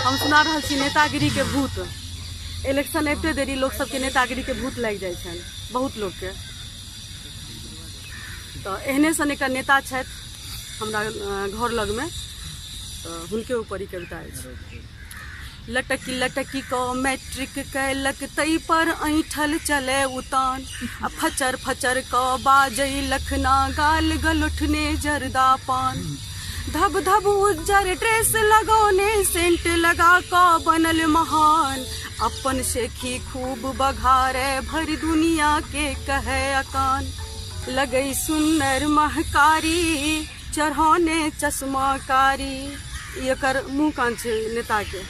हम सुना रहल छी नेतागिरी के भूत। इलेक्शन एते देरी लोग सबके नेतागिरी के भूत लग जाए छन, बहुत लोग के। तो एहने सन एक नेता छथि हमरा घर लग में, तो हुनके ऊपर ही कविता है। लटकी लटकी को मैट्रिक कैलक तई पर ऐठल चले उतान, आ फचर फचर को बाजई लखना गाल गलुठने जरदा पान। धब धब उज्जर ड्रेस लगौने सेंट लगा को बनल महान, अपन शेखी खूब बघारे भर दुनिया के कहे अकान। लगई सुन्नर महकारी चढ़ौने चश्मा कारी, एकर मुँह कान छै नेता के।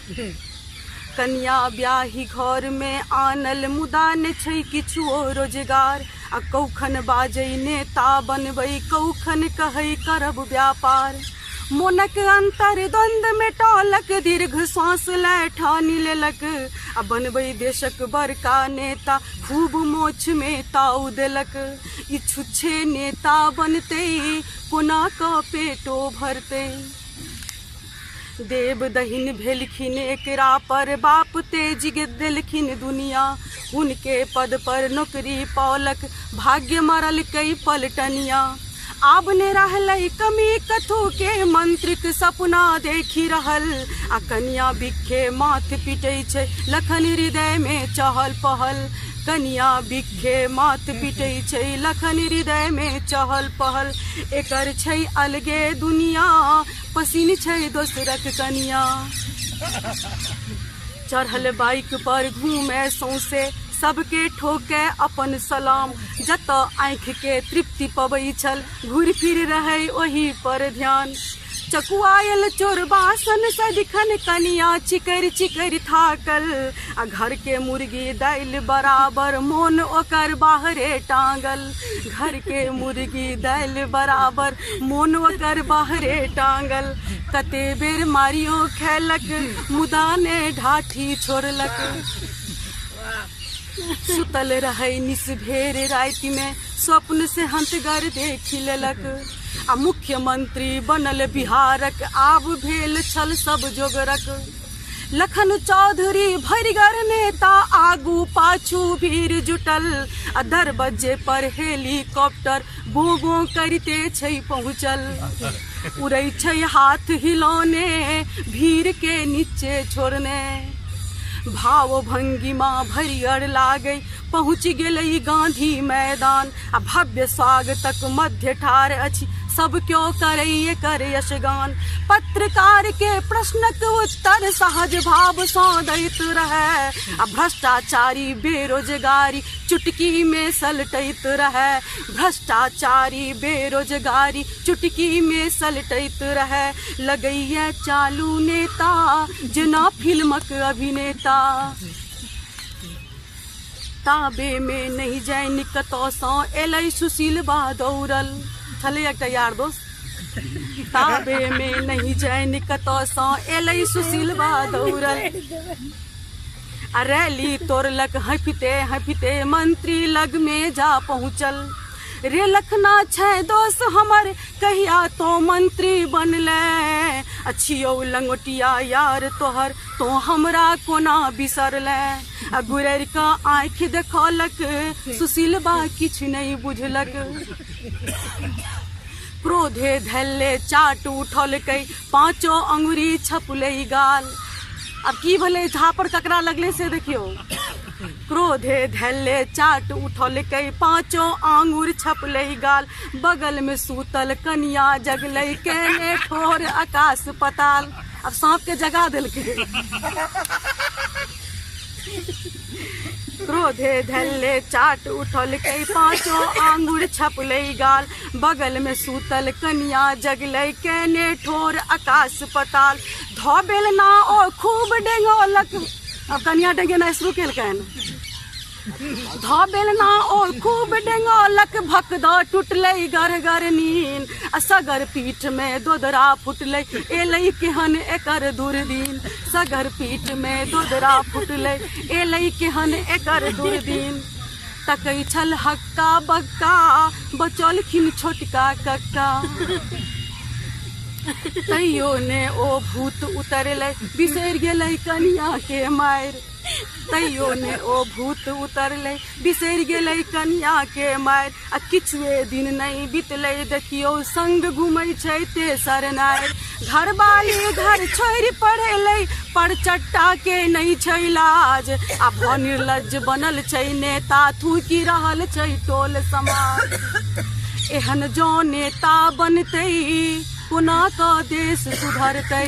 कन्या ब्याही घर में आनल मुदा ने छै किछुओ रोजगार, आ कौखन बाजै नेता बनबै कौखन कहै करब व्यापार। मोनक अंतर द्वंद्व में टॉलक दीर्घ सांस लै ठानी लेलक, आ बनबै देशक बड़का नेता खूब मोछ में ताउ देलक। ई छुच्छे नेता बनते कोना का पेटो भरते, देव दहिन भेलखिन एकरा पर बाप तेज देलखिन दुनिया। उनके पद पर नौकरी पौलक भाग्य मरल कई पलटनिया। आब ने रहलै कमी कथू के मंत्रिक सपना देखी रहल, आ कन्या बिखे माथ पिटै छै लखन हृदय में चहल पहल। कन्या बिखे माथ पिटै छै लखन हृदय में चहल पहल। एकर छै अलगे दुनिया पसीन छै दोसरक कनिया। चढ़ल बाइक पर घूमे सौंसे सबके ठोके अपन सलाम, जत आँख के तृप्ति पबै छल घूर फिर रहे ओही पर ध्यान। चकुआयल चोर बासन सदिखन कनिया चिकर चिकर थाकल, आ घर के मुर्गी दालि बराबर मोन ओकर बाहरे टांगल। घर के मुर्गी दालि बराबर मोन ओकर बाहरे टांगल। कते बेर मारियो खेलक मुदा ने ढाठी छोड़लक। सुतल रहे निसभेर राति में स्वप्न से हंतगर देखि लेलक, आ मुख्यमंत्री बनल बिहारक आब भेल छल सब जोगरक। लखन चौधरी भरिगर नेता आगू पाछू भीड़ जुटल, आ दरबज्जे पर हेलीकॉप्टर बो बो करते छै पहुँचल। उड़ै छै हाथ हिलौने भीड़ के नीचे छोड़ने, भाव भंगिमा भरियर लागै पहुँच गेलै गांधी मैदान। आ भव्य स्वागतक मध्य ठाढ़ अछि सब क्यों करे एकर यशगान। पत्रकार के प्रश्नक उत्तर सहज भाव सँ दैत रहे, आ भ्रष्टाचारी बेरोजगारी चुटकी में सलटैत रहे। भ्रष्टाचारी बेरोजगारी चुटकी में सलटैत रहे। लगैया चालू नेता जेना फिल्मक अभिनेता, ताबे में नहीं जानि कतौ सँ एलै सुशील बा दौड़ल। छलै एकटा यार दोस्त, ताबे में नहीं जानि कतौ सँ एलै सुशील बा दौड़ल। आ रैली तोड़लक हँफते हँफते मंत्री लग में जा पहुँचल। रे लखना छै दोस्त हमर कहिया तो मंत्री बनले, छियौ लंगोटिया यार तोहर तो हमरा कोना बिसरले। आ गुरैर का आँखि देखौलक सुशील बा किछ नहीं बुझलक। क्रोधे धैले चाट उठौलकै पाँचों अंगुरी छपलै गाल। अब की भले झापर ककरा लगले से देखियो। क्रोधे धैले चाट उठौलकै पाँचों आंगुर छपलै गाल। बगल में सूतल कनिया जगलै केने ठोर आकाश पताल। अब सांप के जगा देलकै। क्रोधे धैले चाट उठौलकै पाँचों आंगुर छपलै गाल। बगल में सूतल कनिया जगलै केने ठोर आकाश पताल। धोबेल ना ओ खूब डेंगोलक। अब कनिया डेंगेना शुरू केलकैन। धोबेल ना ओ खूब डेंगोलक भकद टूटलै गर गर नीन। सगर पीठ में दोदरा फुटलै एलै केहन एकर दुर्दीन। सगर पीठ में दोदरा फुटलै एलै केहन एकर दुर्दीन। तकै छल हक्का बक्का बचलखिन छोटका कक्का। तैयो ने ओ भूत उतरलै बिसरि गेलै कनिया के मारि तैयो ने ओ भूत उतरलै बिसरि गेलै कनिया के मारि आ किछुए दिन नहीं बितलै देखियौ संग घुमै छै तेसर नारि घरवाली घर छोड़ि पढ़ेलै पर चट्टा के नहीं छै लाज आ निर्लज बनल छै नेता थूकि रहल छै टोल समाज एहन जो नेता बनतै कोना कऽ देश सुधरतै।